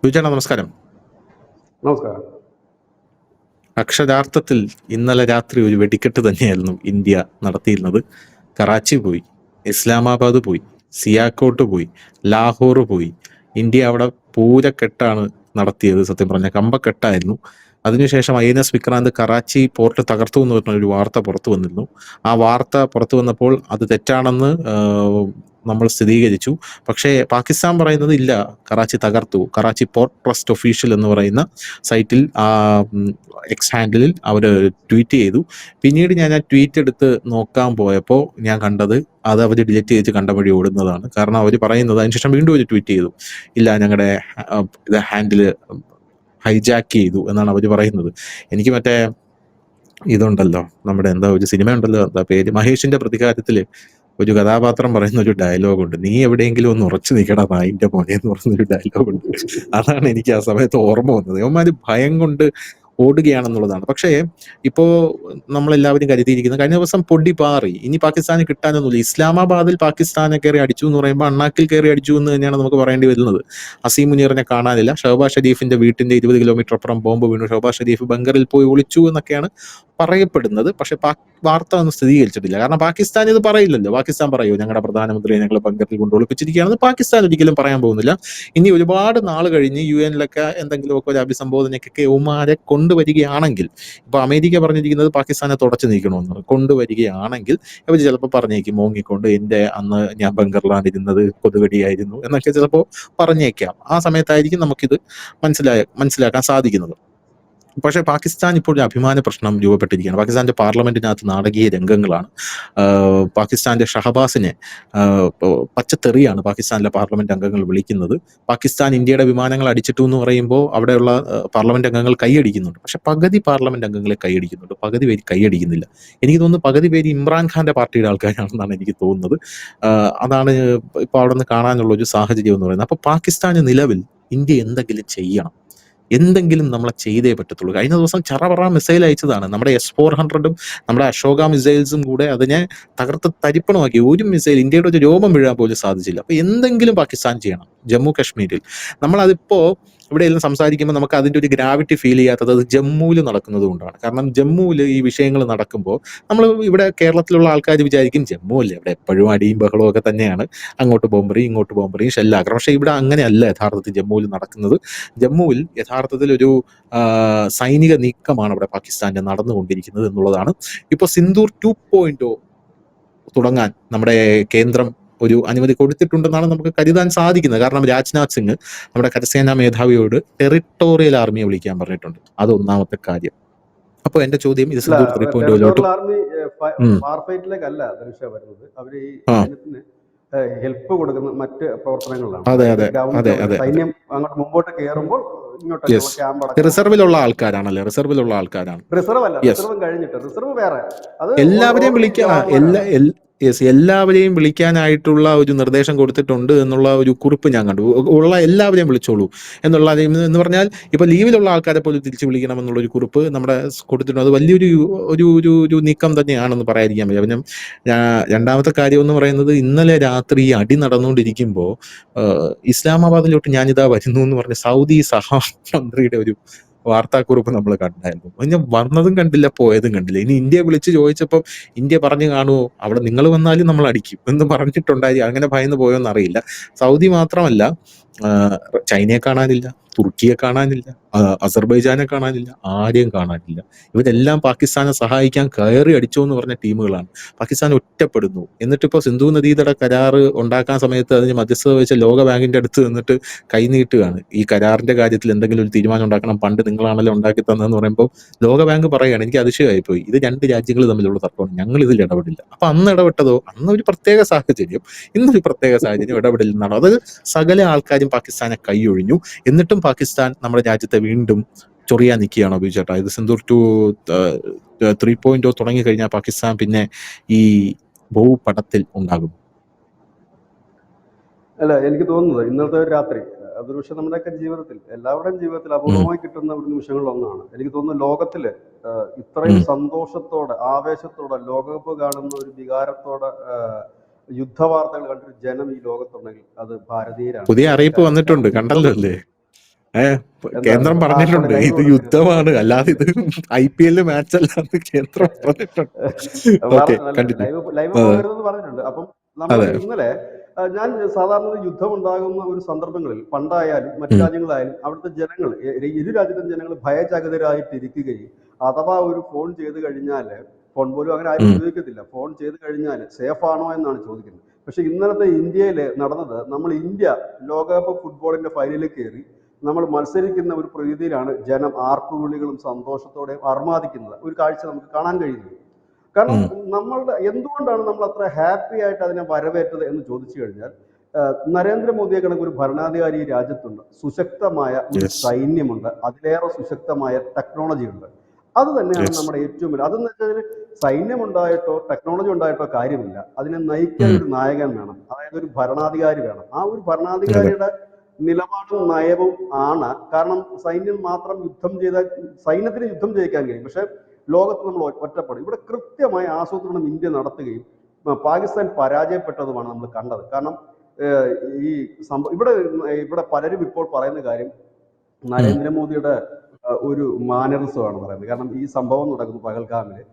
ചേട്ടാ നമസ്കാരം. നമസ്കാരം. അക്ഷരാർത്ഥത്തിൽ ഇന്നലെ രാത്രി ഒരു വെടിക്കെട്ട് തന്നെയായിരുന്നു ഇന്ത്യ നടത്തിയിരുന്നത്. കറാച്ചി പോയി, ഇസ്ലാമാബാദ് പോയി, സിയാക്കോട്ട് പോയി, ലാഹോർ പോയി. ഇന്ത്യ അവിടെ പൂരക്കെട്ടാണ് നടത്തിയത്. സത്യം പറഞ്ഞ കമ്പക്കെട്ടായിരുന്നു. അതിനുശേഷം INS വിക്രാന്ത് കറാച്ചി പോർട്ട് തകർത്തു എന്ന് പറഞ്ഞ ഒരു വാർത്ത പുറത്തു വന്നിരുന്നു. ആ വാർത്ത പുറത്തു വന്നപ്പോൾ അത് തെറ്റാണെന്ന് നമ്മൾ സ്ഥിരീകരിച്ചു. പക്ഷേ പാകിസ്ഥാൻ പറയുന്നത് ഇല്ല, കറാച്ചി തകർത്തു. കറാച്ചി പോർട്ട് ട്രസ്റ്റ് ഒഫീഷ്യൽ എന്ന് പറയുന്ന സൈറ്റിൽ എക്സ് ഹാൻഡിലിൽ അവർ ട്വീറ്റ് ചെയ്തു. പിന്നീട് ഞാൻ ആ ട്വീറ്റ് എടുത്ത് നോക്കാൻ പോയപ്പോൾ ഞാൻ കണ്ടത് അത് അവർ ഡിലീറ്റ് ചെയ്ത് കണ്ട വഴി ഓടുന്നതാണ്. കാരണം അവർ പറയുന്നത് അതിനുശേഷം വീണ്ടും ഒരു ട്വീറ്റ് ചെയ്തു, ഇല്ല ഞങ്ങളുടെ ഇത് ഹാൻഡിൽ ഹൈജാക്ക് ചെയ്തു എന്നാണ് അവർ പറയുന്നത്. എനിക്ക് മറ്റേ ഇതുണ്ടല്ലോ, നമ്മുടെ എന്താ ഒരു സിനിമ ഉണ്ടല്ലോ, എന്താ പേര്, മഹേഷിന്റെ പ്രതികാരത്തില് ഒരു കഥാപാത്രം പറയുന്ന ഒരു ഡയലോഗുണ്ട്, നീ എവിടെയെങ്കിലും ഒന്ന് ഉറച്ചു നിൽക്കടാ നായിന്റെ മോനെ എന്ന് പറയുന്നൊരു ഡയലോഗുണ്ട്. അതാണ് എനിക്ക് ആ സമയത്ത് ഓർമ്മ വന്നത്. അവന്മാര് ഭയം കൊണ്ട് ഓടുകയാണെന്നുള്ളതാണ്. പക്ഷേ ഇപ്പോ നമ്മളെല്ലാവരും കരുതിയിരിക്കുന്നത്, കഴിഞ്ഞ ദിവസം പൊടി പാറി, ഇനി പാകിസ്ഥാന് കിട്ടാനൊന്നുമില്ല. ഇസ്ലാമാബാദിൽ പാകിസ്ഥാനെ കയറി അടിച്ചു എന്ന് പറയുമ്പോൾ അണ്ണാക്കിൽ കയറി അടിച്ചു എന്ന് തന്നെയാണ് നമുക്ക് പറയേണ്ടി വരുന്നത്. അസീം മുനീറിനെ കാണാനില്ല. ഷഹബാസ് ഷരീഫിന്റെ വീട്ടിന്റെ 20 കിലോമീറ്റർ അപ്പുറം ബോംബ് വീണു. ഷഹബാസ് ഷരീഫ് ബങ്കറിൽ പോയി ഒളിച്ചു എന്നൊക്കെയാണ് പറയപ്പെടുന്നത്. പക്ഷെ വാർത്ത ഒന്നും സ്ഥിരീകരിച്ചിട്ടില്ല. കാരണം പാകിസ്ഥാൻ ഇത് പറയില്ലല്ലോ. പാകിസ്ഥാൻ പറയൂ ഞങ്ങളുടെ പ്രധാനമന്ത്രിയെ ഞങ്ങൾ ബങ്കറിൽ കൊണ്ട് ഒളിപ്പിച്ചിരിക്കുകയാണെന്ന് പാകിസ്ഥാൻ ഒരിക്കലും പറയാൻ പോകുന്നില്ല. ഇനി ഒരുപാട് നാൾ കഴിഞ്ഞ് UN-ലൊക്കെ എന്തെങ്കിലുമൊക്കെ ഒരു അഭിസംബോധനയ്ക്കൊക്കെ ഉമാരെ കൊണ്ടുവരികയാണെങ്കിൽ, ഇപ്പൊ അമേരിക്ക പറഞ്ഞിരിക്കുന്നത് പാകിസ്ഥാനെ തുടച്ചു നീക്കണമെന്ന്, കൊണ്ടുവരികയാണെങ്കിൽ ഇവർ ചിലപ്പോൾ പറഞ്ഞേക്കും മോങ്ങിക്കൊണ്ട്, എന്റെ അന്ന് ഞാൻ ബങ്കറിലാണ് ഇരുന്നത്, കൊതുകടിയായിരുന്നു എന്നൊക്കെ ചിലപ്പോൾ പറഞ്ഞേക്കാം. ആ സമയത്തായിരിക്കും നമുക്കിത് മനസ്സിലാക്കാൻ സാധിക്കുന്നത്. പക്ഷേ പാകിസ്ഥാൻ ഇപ്പോൾ ഒരു അഭിമാന പ്രശ്നം രൂപപ്പെട്ടിരിക്കുകയാണ്. പാകിസ്ഥാന്റെ പാർലമെന്റിനകത്ത് നാടകീയ രംഗങ്ങളാണ്. പാകിസ്ഥാന്റെ ഷഹബാസിനെ പച്ചത്തെറിയാണ് പാകിസ്ഥാനിലെ പാർലമെന്റ് അംഗങ്ങൾ വിളിക്കുന്നത്. പാകിസ്ഥാൻ ഇന്ത്യയുടെ വിമാനങ്ങൾ അടിച്ചിട്ടു എന്ന് പറയുമ്പോൾ അവിടെയുള്ള പാർലമെന്റ് അംഗങ്ങൾ കൈയടിക്കുന്നുണ്ട്. പക്ഷെ പകുതി പാർലമെന്റ് അംഗങ്ങളെ കൈയടിക്കുന്നുണ്ട്, പകുതി പേര് കൈയടിക്കുന്നില്ല. എനിക്ക് തോന്നുന്നു പകുതി പേര് ഇമ്രാൻഖാന്റെ പാർട്ടിയുടെ ആൾക്കാരാണെന്നാണ് എനിക്ക് തോന്നുന്നത്. അതാണ് ഇപ്പോൾ അവിടെ നിന്ന് കാണാനുള്ള ഒരു സാഹചര്യം എന്ന് പറയുന്നത്. അപ്പൊ പാകിസ്ഥാന് നിലവിൽ ഇന്ത്യ എന്തെങ്കിലും ചെയ്യണം, എന്തെങ്കിലും നമ്മളെ ചെയ്തേ പറ്റത്തുള്ളൂ. കഴിഞ്ഞ ദിവസം ചറപറ മിസൈൽ അയച്ചതാണ്. നമ്മുടെ S-400 നമ്മുടെ അശോക മിസൈൽസും കൂടെ അതിനെ തകർത്ത് തരിപ്പണമാക്കി. ഒരു മിസൈൽ ഇന്ത്യയുടെ ഒരു രോമം വീഴാൻ പോലും സാധിച്ചില്ല. അപ്പൊ എന്തെങ്കിലും പാകിസ്ഥാൻ ചെയ്യണം. ജമ്മു കാശ്മീരിൽ നമ്മളതിപ്പോ ഇവിടെയെല്ലാം സംസാരിക്കുമ്പോൾ നമുക്ക് അതിന്റെ ഒരു ഗ്രാവിറ്റി ഫീൽ ചെയ്യാത്തത് അത് ജമ്മുവിൽ നടക്കുന്നത് കൊണ്ടാണ്. കാരണം ജമ്മുവിൽ ഈ വിഷയങ്ങൾ നടക്കുമ്പോൾ നമ്മൾ ഇവിടെ കേരളത്തിലുള്ള ആൾക്കാർ വിചാരിക്കും ജമ്മു അല്ലേ, ഇവിടെ എപ്പോഴും അടിയും ബഹളവും ഒക്കെ തന്നെയാണ്, അങ്ങോട്ട് ബോംബറി ഇങ്ങോട്ട് ബോംബറി ഷെല്ലാക്രമണം. പക്ഷെ ഇവിടെ അങ്ങനെയല്ല യഥാർത്ഥത്തിൽ ജമ്മുവിൽ നടക്കുന്നത്. ജമ്മുവിൽ യഥാർത്ഥത്തിൽ ഒരു സൈനിക നീക്കമാണ് അവിടെ പാകിസ്ഥാന്റെ നടന്നുകൊണ്ടിരിക്കുന്നത് എന്നുള്ളതാണ്. ഇപ്പൊ സിന്ദൂർ 2.0 തുടങ്ങാൻ നമ്മുടെ കേന്ദ്രം ഒരു അനുമതി കൊടുത്തിട്ടുണ്ടെന്നാണ് നമുക്ക് കരുതാൻ സാധിക്കുന്നത്. കാരണം രാജ്നാഥ് സിംഗ് നമ്മുടെ കരസേനാ മേധാവിയോട് ടെറിട്ടോറിയൽ ആർമിയെ വിളിക്കാൻ പറഞ്ഞിട്ടുണ്ട്. അത് ഒന്നാമത്തെ കാര്യം. അപ്പൊ എന്റെ ചോദ്യം, ഇത് സിന്ദൂർ 3.0 ഹെൽപ്പ് കൊടുക്കുന്ന മറ്റ് പ്രവർത്തനങ്ങളിലാണ്. അതെ അതെ അതെ അതെ സൈന്യം അങ്ങോട്ട് മുമ്പോട്ട് കയറുമ്പോൾ റിസർവിലുള്ള ആൾക്കാരാണല്ലേ, റിസർവിലുള്ള ആൾക്കാരാണ്. റിസർവ് അല്ല, റിസർവ് കഴിഞ്ഞിട്ട് റിസർവ് വേറെ. അത് എല്ലാവരെയും എല്ലാവരെയും വിളിക്കാനായിട്ടുള്ള ഒരു നിർദ്ദേശം കൊടുത്തിട്ടുണ്ട് എന്നുള്ള ഒരു കുറിപ്പ് ഞാൻ കണ്ടു. ഉള്ള എല്ലാവരെയും വിളിച്ചോളൂ എന്നുള്ള, എന്ന് പറഞ്ഞാൽ ഇപ്പൊ ലീവിലുള്ള ആൾക്കാരെ പോലും തിരിച്ചു വിളിക്കണം എന്നുള്ള ഒരു കുറിപ്പ് നമ്മുടെ കൊടുത്തിട്ടുണ്ട്. അത് വലിയൊരു ഒരു ഒരു ഒരു നീക്കം തന്നെയാണെന്ന് പറയാതിരിക്കാൻ പറ്റില്ല. പിന്നെ രണ്ടാമത്തെ കാര്യം എന്ന് പറയുന്നത്, ഇന്നലെ രാത്രി അടി നടന്നുകൊണ്ടിരിക്കുമ്പോൾ ഇസ്ലാമാബാദിലോട്ട് ഞാനിതാ വരുന്നു എന്ന് പറഞ്ഞ സൗദി സഹമന്ത്രിയുടെ ഒരു വാർത്താക്കുറിപ്പ് നമ്മൾ കണ്ടായിരുന്നു. ഞാൻ വന്നതും കണ്ടില്ല പോയതും കണ്ടില്ല. ഇനി ഇന്ത്യ വിളിച്ച് ചോദിച്ചപ്പോൾ ഇന്ത്യ പറഞ്ഞു കാണുമോ അവിടെ നിങ്ങൾ വന്നാലും നമ്മൾ അടിക്കും എന്ന് പറഞ്ഞിട്ടുണ്ടായി. അങ്ങനെ ഭയന്ന് പോയോന്ന് അറിയില്ല. സൗദി മാത്രമല്ല, ചൈനയെ കാണാനില്ല, തുർക്കിയെ കാണാനില്ല, അസർബൈജാനെ കാണാനില്ല, ആരെയും കാണാനില്ല. ഇവരെല്ലാം പാകിസ്ഥാനെ സഹായിക്കാൻ കയറി അടിച്ചോ എന്ന് പറഞ്ഞ ടീമുകളാണ്. പാകിസ്ഥാൻ ഒറ്റപ്പെടുന്നു. എന്നിട്ടിപ്പോ സിന്ധു നദീതട കരാറ് ഉണ്ടാക്കാൻ സമയത്ത് അതിന് മധ്യസ്ഥത വെച്ച ലോക ബാങ്കിന്റെ അടുത്ത് നിന്നിട്ട് കൈനീട്ടുകയാണ്. ഈ കരാറിന്റെ കാര്യത്തിൽ എന്തെങ്കിലും ഒരു തീരുമാനം ഉണ്ടാക്കണം, പണ്ട് നിങ്ങളാണല്ലോ ഉണ്ടാക്കി തന്നതെന്ന് പറയുമ്പോൾ ലോക ബാങ്ക് പറയുകയാണ്. എനിക്ക് അതിശയമായി പോയി, ഇത് രണ്ട് രാജ്യങ്ങൾ തമ്മിലുള്ള തർക്കമാണ്, ഞങ്ങൾ ഇതിൽ ഇടപെടില്ല. അപ്പൊ അന്ന് ഇടപെട്ടതോ, അന്ന് ഒരു പ്രത്യേക സാഹചര്യം, ഇന്നൊരു പ്രത്യേക സാഹചര്യം, ഇടപെടില്ലെന്നാണ്. അത് സകല ആൾക്കാരും പാകിസ്ഥാനെ കൈയൊഴിഞ്ഞു. എന്നിട്ടും പാകിസ്ഥാൻ നമ്മുടെ രാജ്യത്തെ വീണ്ടും ചൊറിയാൻ നിൽക്കുകയാണോ ബിജുചേട്ടാ? ഇത് സിന്ദൂർ 3.0 തുടങ്ങി കഴിഞ്ഞാൽ പാകിസ്ഥാൻ പിന്നെ ഈ ഭൂപടത്തിൽ ഉണ്ടാകും? അല്ല, എനിക്ക് തോന്നുന്നത് ഇന്നത്തെ ഒരു രാത്രി അതൊരു പക്ഷെ നമ്മുടെയൊക്കെ ജീവിതത്തിൽ, എല്ലാവരുടെയും ജീവിതത്തിൽ അപൂർവമായി കിട്ടുന്ന ഒരു നിമിഷങ്ങളിലൊന്നാണ്. എനിക്ക് തോന്നുന്നു ലോകത്തില് ഇത്രയും സന്തോഷത്തോടെ ആവേശത്തോടെ ലോകകപ്പ് കാണുന്ന ഒരു വികാരത്തോടെ യുദ്ധവാർത്തകൾ കണ്ടൊരു ജനം ഈ ലോകത്തുണ്ടെങ്കിൽ അത് ഭാരതീയരാണ്. പുതിയ അറിയിപ്പ് വന്നിട്ടുണ്ട്, കണ്ടല്ലോ അല്ലേ? കേന്ദ്രം പറഞ്ഞിട്ടുണ്ട് ലൈവ് ഇത് കൊടുത്തിരുന്നു. യുദ്ധമാണ്, അല്ലാതെ ഇത് IPL മാച്ച് അല്ലാന്ന് കേന്ദ്രം പറഞ്ഞിട്ടുണ്ട്. ഓക്കെ, പറഞ്ഞിട്ടുണ്ട്, കണ്ടിന്യൂ. ലൈവ് അതെ പോകരുതെന്ന് പറഞ്ഞിട്ടുണ്ട്. അപ്പം നമ്മൾ അതെ. ഇന്നലെ ഞാൻ സാധാരണ യുദ്ധം ഉണ്ടാകുന്ന ഒരു സന്ദർഭങ്ങളിൽ പണ്ടായാലും മറ്റു ഉം, രാജ്യങ്ങളായാലും അവിടുത്തെ ജനങ്ങൾ, ഇരു രാജ്യത്തെ ജനങ്ങൾ ഭയചകിതരായിട്ടിരിക്കുകയും അഥവാ ഒരു ഫോൺ ചെയ്ത് കഴിഞ്ഞാൽ, ഫോൺ പോലും അങ്ങനെ ആരും ഉം, ഉപയോഗിക്കത്തില്ല, ഫോൺ ചെയ്ത് കഴിഞ്ഞാൽ സേഫ് ആണോ എന്നാണ് ചോദിക്കുന്നത്. പക്ഷെ ഇന്നലത്തെ ഇന്ത്യയിൽ നടന്നത്, നമ്മൾ ഇന്ത്യ ലോകകപ്പ് ഫുട്ബോളിന്റെ ഫൈനലിൽ കയറി നമ്മൾ മത്സരിക്കുന്ന ഒരു പ്രതീതിയിലാണ് ജനം ആർപ്പുവിളികളും സന്തോഷത്തോടെയും അർമാദിക്കുന്നത്. ഒരു കാഴ്ച നമുക്ക് കാണാൻ കഴിയുന്നു. കാരണം ഉം. എന്തുകൊണ്ടാണ് നമ്മൾ അത്ര ഹാപ്പി ആയിട്ട് അതിനെ വരവേറ്റത് എന്ന് ചോദിച്ചു കഴിഞ്ഞാൽ, നരേന്ദ്രമോദിയെ കണക്ക് ഒരു ഭരണാധികാരി ഈ രാജ്യത്തുണ്ട്, സുശക്തമായ ഒരു യെസ്, സൈന്യമുണ്ട്, അതിലേറെ സുശക്തമായ ടെക്നോളജി ഉണ്ട്. അത് തന്നെയാണ് യെസ്. നമ്മുടെ ഏറ്റവും വലിയ. അതെന്ന് വെച്ചാൽ സൈന്യം ഉണ്ടായിട്ടോ ടെക്നോളജി ഉണ്ടായിട്ടോ കാര്യമില്ല, അതിനെ നയിക്കാൻ ഉം, ഒരു നായകൻ വേണം, അതായത് ഒരു ഭരണാധികാരി വേണം. ആ ഒരു അതെ. ഭരണാധികാരിയുടെ നിലപാടും നയവും ആണ്. കാരണം സൈന്യം മാത്രം യുദ്ധം ചെയ്താൽ സൈന്യത്തിന് യുദ്ധം ജയിക്കാൻ കഴിയും, പക്ഷെ ലോകത്ത് നമ്മൾ ഒറ്റപ്പെടും. ഇവിടെ കൃത്യമായ ആസൂത്രണം ഇന്ത്യ നടത്തുകയും പാകിസ്ഥാൻ പരാജയപ്പെട്ടതുമാണ് നമ്മൾ കണ്ടത്. കാരണം ഏഹ്, ഈ ഇവിടെ ഇവിടെ പലരും ഇപ്പോൾ പറയുന്ന കാര്യം ഉം, നരേന്ദ്രമോദിയുടെ ഒരു മാനറിസമാണ് പറയുന്നത്. കാരണം ഈ സംഭവം നടക്കുന്നു പഹൽഗാമില്,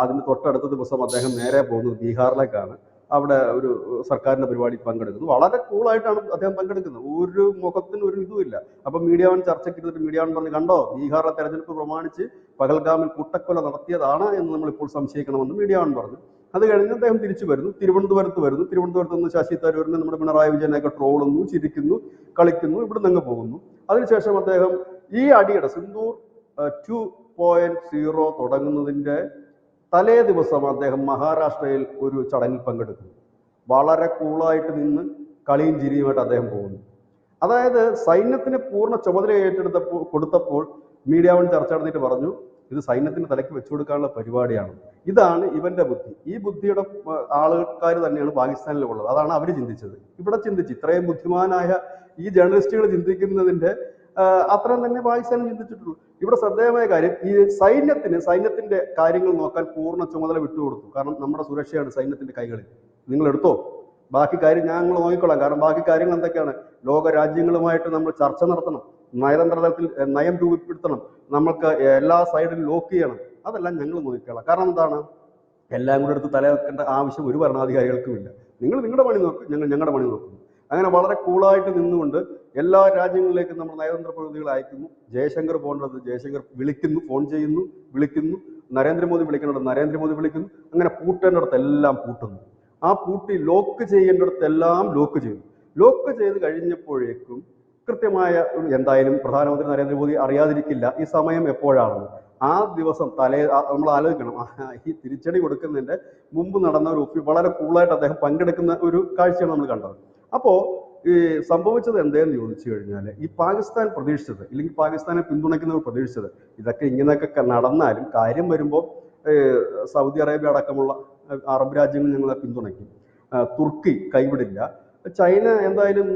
അതിന് തൊട്ടടുത്ത ദിവസം അദ്ദേഹം നേരെ പോകുന്നത് ബീഹാറിലേക്കാണ്. അവിടെ ഒരു സർക്കാരിന്റെ പരിപാടി പങ്കെടുക്കുന്നു. വളരെ കൂളായിട്ടാണ് അദ്ദേഹം പങ്കെടുക്കുന്നത്, ഒരു മുഖത്തിന് ഒരു ഇതുമില്ല. അപ്പൊ മീഡിയ വൺ ചർച്ചയ്ക്ക് ഇരുന്നിട്ട് മീഡിയ വൺ പറഞ്ഞു, കണ്ടോ ബീഹാറിലെ തെരഞ്ഞെടുപ്പ് പ്രമാണിച്ച് പഹൽഗാമിൽ കൂട്ടക്കൊല നടത്തിയതാണ് എന്ന് നമ്മൾ ഇപ്പോൾ സംശയിക്കണമെന്ന് മീഡിയ വൺ പറഞ്ഞു. അത് കഴിഞ്ഞ് അദ്ദേഹം തിരിച്ചു വരുന്നു, തിരുവനന്തപുരത്ത് വരുന്നു. തിരുവനന്തപുരത്ത് നിന്ന് ശശി തരൂരിനെ, നമ്മുടെ പിണറായി വിജയനെയൊക്കെ ട്രോളുന്നു, ചിരിക്കുന്നു, കളിക്കുന്നു, ഇവിടെ നിന്ന് പോകുന്നു. അതിനുശേഷം അദ്ദേഹം ഈ അടിയുടെ സിന്ദൂർ 2.0 തുടങ്ങുന്നതിന്റെ തലേ ദിവസം അദ്ദേഹം മഹാരാഷ്ട്രയിൽ ഒരു ചടങ്ങിൽ പങ്കെടുക്കുന്നു. വളരെ കൂളായിട്ട് നിന്ന് കളിയും ചിരിയുമായിട്ട് അദ്ദേഹം പോകുന്നു. അതായത് സൈന്യത്തിന് പൂർണ്ണ ചുമതല കൊടുത്തപ്പോൾ മീഡിയ വൺ ചർച്ച നടത്തിയിട്ട് പറഞ്ഞു, ഇത് സൈന്യത്തിന് തലയ്ക്ക് വെച്ചു കൊടുക്കാനുള്ള പരിപാടിയാണ്. ഇതാണ് ഇവന്റെ ബുദ്ധി. ഈ ബുദ്ധിയുടെ ആൾക്കാർ തന്നെയാണ് പാകിസ്ഥാനിലുള്ളത്. അതാണ് അവർ ചിന്തിച്ചത്. ഇവിടെ ചിന്തിച്ച് ഇത്രയും ബുദ്ധിമാനായ ഈ ജേർണലിസ്റ്റുകൾ ചിന്തിക്കുന്നതിന്റെ അത്രയും തന്നെ പാകിസ്ഥാൻ ചിന്തിച്ചിട്ടുള്ളൂ. ഇവിടെ ശ്രദ്ധേയമായ കാര്യം, ഈ സൈന്യത്തിന്റെ കാര്യങ്ങൾ നോക്കാൻ പൂർണ്ണ ചുമതല വിട്ടുകൊടുത്തു. കാരണം നമ്മുടെ സുരക്ഷയാണ് സൈന്യത്തിന്റെ കൈകളിൽ, നിങ്ങൾ എടുത്തോ, ബാക്കി കാര്യം ഞങ്ങൾ നോക്കിക്കൊള്ളാം. കാരണം ബാക്കി കാര്യങ്ങൾ എന്തൊക്കെയാണ്, ലോക രാജ്യങ്ങളുമായിട്ട് നമ്മൾ ചർച്ച നടത്തണം, നയതന്ത്ര തലത്തിൽ നയം രൂപപ്പെടുത്തണം, നമുക്ക് എല്ലാ സൈഡിലും ലോക്ക് ചെയ്യണം, അതെല്ലാം ഞങ്ങൾ നോക്കിക്കൊള്ളാം. കാരണം എന്താണ്, എല്ലാം കൂടെ എടുത്ത് തല വെക്കേണ്ട ആവശ്യം ഒരു ഭരണാധികാരികൾക്കും ഇല്ല. നിങ്ങൾ നിങ്ങളുടെ പണി നോക്കും, ഞങ്ങൾ ഞങ്ങളുടെ പണി നോക്കുന്നു. അങ്ങനെ വളരെ കൂളായിട്ട് നിന്നുകൊണ്ട് എല്ലാ രാജ്യങ്ങളിലേക്കും നമ്മൾ നയതന്ത്ര പ്രതിനിധികളെ അയക്കുന്നു. ജയശങ്കർ പോകേണ്ടത് ജയശങ്കർ വിളിക്കുന്നു, ഫോൺ ചെയ്യുന്നു, വിളിക്കുന്നു. നരേന്ദ്രമോദി വിളിക്കേണ്ടത് നരേന്ദ്രമോദി വിളിക്കുന്നു. അങ്ങനെ പൂട്ടേണ്ടിടത്തെല്ലാം പൂട്ടുന്നു. ആ പൂട്ടി ലോക്ക് ചെയ്യേണ്ടിടത്തെല്ലാം ലോക്ക് ചെയ്തു. ലോക്ക് ചെയ്ത് കഴിഞ്ഞപ്പോഴേക്കും കൃത്യമായ എന്തായാലും പ്രധാനമന്ത്രി നരേന്ദ്രമോദി അറിയാതിരിക്കില്ല ഈ സമയം എപ്പോഴാണെന്ന്. ആ ദിവസം നമ്മൾ ആലോചിക്കണം, ഈ തിരിച്ചടി കൊടുക്കുന്നതിന്റെ മുമ്പ് നടന്ന ഒരു വളരെ കൂളായിട്ട് അദ്ദേഹം പങ്കെടുക്കുന്ന ഒരു കാഴ്ചയാണ് നമ്മൾ കണ്ടത്. അപ്പോ ഈ സംഭവിച്ചത് എന്തേന്ന് ചോദിച്ചു കഴിഞ്ഞാൽ, ഈ പാകിസ്ഥാൻ പ്രതീക്ഷിച്ചത്, ഇല്ലെങ്കിൽ പാകിസ്ഥാനെ പിന്തുണയ്ക്കുന്നവർ പ്രതീക്ഷിച്ചത്, ഇതൊക്കെ ഇങ്ങനെയൊക്കെ നടന്നാലും കാര്യം വരുമ്പോൾ സൗദി അറേബ്യ അടക്കമുള്ള അറബ് രാജ്യങ്ങൾ ഞങ്ങളെ പിന്തുണയ്ക്കും, തുർക്കി കൈവിടില്ല, ചൈന എന്തായാലും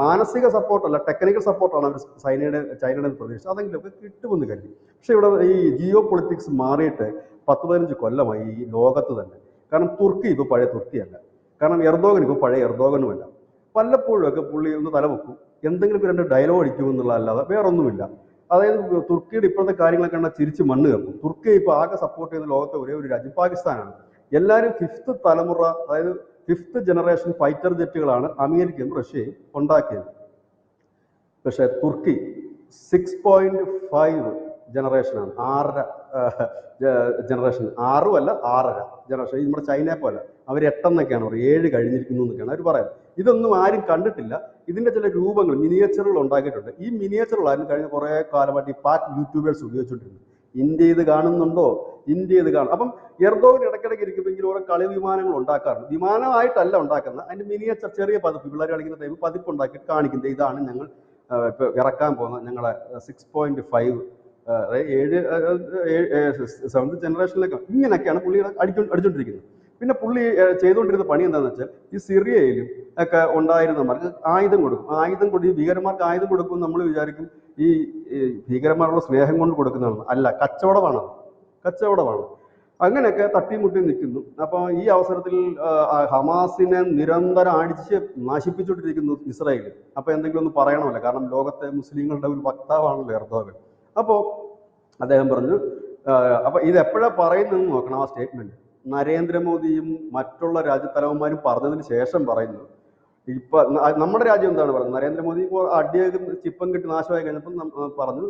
മാനസിക സപ്പോർട്ടല്ല ടെക്നിക്കൽ സപ്പോർട്ടാണ് അവർ ചൈനയുടെ പ്രതീക്ഷിച്ചത്, അതെങ്കിലുമൊക്കെ കിട്ടുമെന്ന് കരുതി. പക്ഷെ ഇവിടെ ഈ ജിയോ പൊളിറ്റിക്സ് മാറിയിട്ട് 10-15 കൊല്ലമായി ഈ ലോകത്ത് തന്നെ. കാരണം തുർക്കി ഇപ്പോൾ പഴയ തുർക്കിയല്ല, കാരണം എർദോഗൻ ഇപ്പോൾ പഴയ എർദോഗനുമല്ല. വല്ലപ്പോഴും ഒക്കെ പുള്ളി ഒന്ന് തലവെക്കും, എന്തെങ്കിലും രണ്ട് ഡയലോഗ് അടിക്കുമെന്നുള്ളതല്ലാതെ വേറൊന്നുമില്ല. അതായത് തുർക്കിയുടെ ഇപ്പോഴത്തെ കാര്യങ്ങളൊക്കെ കണ്ടാൽ ചിരിച്ച് മണ്ണ് കയറും. തുർക്കിയെ ഇപ്പോൾ ആകെ സപ്പോർട്ട് ചെയ്യുന്ന ലോകത്തെ ഒരേ ഒരു രാജ്യം പാകിസ്ഥാനാണ്. എല്ലാവരും 5th തലമുറ, അതായത് 5th ജനറേഷൻ ഫൈറ്റർ ജെറ്റുകളാണ് അമേരിക്കയും റഷ്യയും ഉണ്ടാക്കിയത്. പക്ഷെ തുർക്കി 6.5 ജനറേഷനാണ്, 6.5 ജനറേഷൻ, 6 അല്ല 6.5 ജനറേഷൻ. ഈ നമ്മുടെ ചൈനയെ പോലെ അവർ 8 എന്നൊക്കെയാണ് പറയുക, 7 കഴിഞ്ഞിരിക്കുന്നു എന്നൊക്കെയാണ് അവർ പറയുന്നത്. ഇതൊന്നും ആരും കണ്ടിട്ടില്ല. ഇതിന്റെ ചില രൂപങ്ങൾ, മിനിയേച്ചറുകൾ ഉണ്ടാക്കിയിട്ടുണ്ട്. ഈ മിനിയേച്ചറുകളായിരുന്നു കഴിഞ്ഞ കുറെ കാലമായിട്ട് ഈ പാക് യൂട്യൂബേഴ്സ് ഉപയോഗിച്ചുകൊണ്ടിരുന്നത്. ഇന്ത്യ ഇത് കാണുന്നുണ്ടോ, ഇന്ത്യ ഇത് കാണും. അപ്പം എർദോഗൻ ഇടയ്ക്കിടയ്ക്ക് ഇരിക്കുമ്പോൾ ഓരോ കളി വിമാനങ്ങൾ ഉണ്ടാക്കാറുണ്ട്. വിമാനമായിട്ടല്ല ഉണ്ടാക്കുന്നത്, അതിന്റെ മിനിയേച്ചർ ചെറിയ പതിപ്പ്, പിള്ളേർ കളിക്കുന്ന ടൈം പതിപ്പ് ഉണ്ടാക്കിയിട്ട് കാണിക്കുന്നത്, ഇതാണ് ഞങ്ങൾ ഇപ്പൊ ഇറക്കാൻ പോകുന്ന ഞങ്ങളെ 6.5 അതായത് 7th ജനറേഷനിലേക്ക്. ഇങ്ങനെയൊക്കെയാണ് പുള്ളി അടിച്ചോണ്ടിരിക്കുന്നത്. പിന്നെ പുള്ളി ചെയ്തുകൊണ്ടിരുന്ന പണി എന്താണെന്ന് വെച്ചാൽ, ഈ സിറിയയിലും ഒക്കെ ഉണ്ടായിരുന്നവർക്ക് ആയുധം കൊടുക്കും. ഈ ഭീകരന്മാർക്ക് ആയുധം കൊടുക്കും നമ്മൾ വിചാരിക്കും ഈ ഭീകരന്മാരുടെ സ്നേഹം കൊണ്ട് കൊടുക്കുന്നതാണ്. അല്ല, കച്ചവടമാണ്. അങ്ങനെയൊക്കെ തട്ടിമുട്ടി നിൽക്കുന്നു. അപ്പോൾ ഈ അവസരത്തിൽ ഹമാസിനെ നിരന്തരം അടിച്ച് നശിപ്പിച്ചുകൊണ്ടിരിക്കുന്നു ഇസ്രായേൽ. അപ്പോൾ എന്തെങ്കിലും ഒന്ന് പറയണമല്ലോ, കാരണം ലോകത്തെ മുസ്ലിങ്ങളുടെ ഒരു വക്താവാണല്ലോ എർദോഗൻ. അപ്പോൾ അദ്ദേഹം പറഞ്ഞു, അപ്പോൾ ഇത് എപ്പോഴാണ് പറയുന്നതെന്ന് നോക്കണം ആ സ്റ്റേറ്റ്മെന്റ്. നരേന്ദ്രമോദിയും മറ്റുള്ള രാജ്യത്തലവന്മാരും പറഞ്ഞതിന് ശേഷം പറയുന്നു. ഇപ്പൊ നമ്മുടെ രാജ്യം എന്താണ് പറയുന്നത്? നരേന്ദ്രമോദി ഇപ്പോൾ അടിയൊക്കെ ചിപ്പം കിട്ടി നാശമായി കഴിഞ്ഞപ്പോൾ പറഞ്ഞു